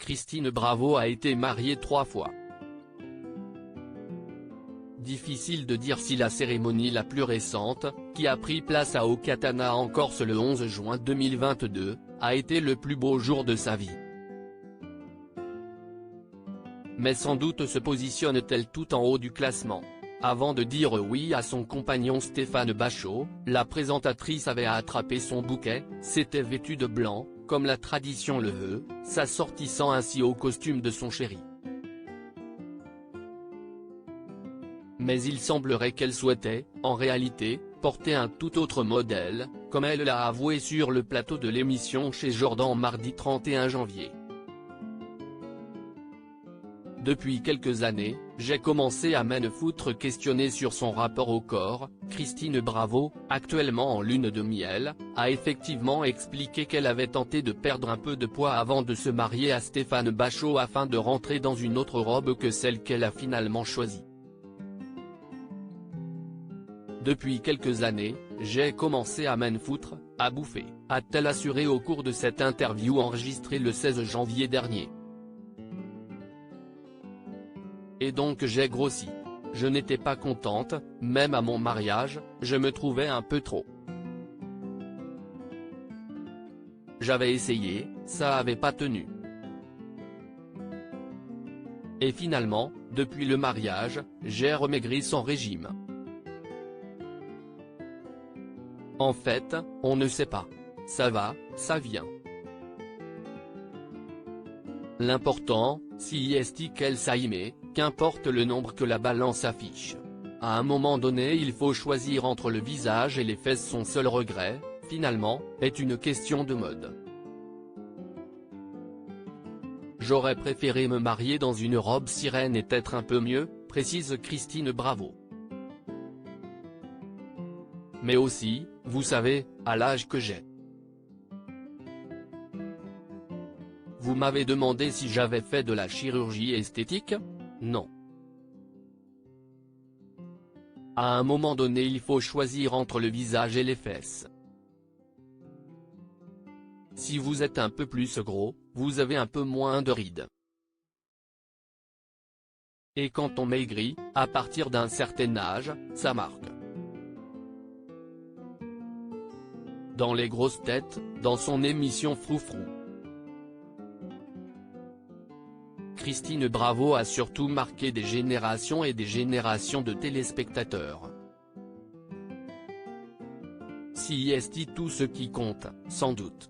Christine Bravo a été mariée 3 fois. Difficile de dire si la cérémonie la plus récente, qui a pris place à Okatana en Corse le 11 juin 2022, a été le plus beau jour de sa vie. Mais sans doute se positionne-t-elle tout en haut du classement. Avant de dire oui à son compagnon Stéphane Bachot, la présentatrice avait attrapé son bouquet, s'était vêtue de blanc, comme la tradition le veut, s'assortissant ainsi au costume de son chéri. Mais il semblerait qu'elle souhaitait, en réalité, porter un tout autre modèle, comme elle l'a avoué sur le plateau de l'émission chez Jordan mardi 31 janvier. Depuis quelques années, j'ai commencé à me foutre questionner sur son rapport au corps. Christine Bravo, actuellement en lune de miel, a effectivement expliqué qu'elle avait tenté de perdre un peu de poids avant de se marier à Stéphane Bachot afin de rentrer dans une autre robe que celle qu'elle a finalement choisie. Depuis quelques années, j'ai commencé à m'en foutre, à bouffer, a-t-elle assuré au cours de cette interview enregistrée le 16 janvier dernier. Et donc j'ai grossi. Je n'étais pas contente, même à mon mariage, je me trouvais un peu trop. J'avais essayé, ça avait pas tenu. Et finalement, depuis le mariage, j'ai remaigri sans régime. En fait, on ne sait pas. Ça va, ça vient. L'important, si est qu'elle s'aime, qu'importe le nombre que la balance affiche. À un moment donné il faut choisir entre le visage et les fesses. Son seul regret, finalement, est une question de mode. J'aurais préféré me marier dans une robe sirène et être un peu mieux, précise Christine Bravo. Mais aussi, vous savez, à l'âge que j'ai. Vous m'avez demandé si j'avais fait de la chirurgie esthétique? Non. À un moment donné il faut choisir entre le visage et les fesses. Si vous êtes un peu plus gros, vous avez un peu moins de rides. Et quand on maigrit, à partir d'un certain âge, ça marque. Dans Les Grosses Têtes, dans son émission Froufrou. Christine Bravo a surtout marqué des générations et des générations de téléspectateurs. Si est tout ce qui compte, sans doute.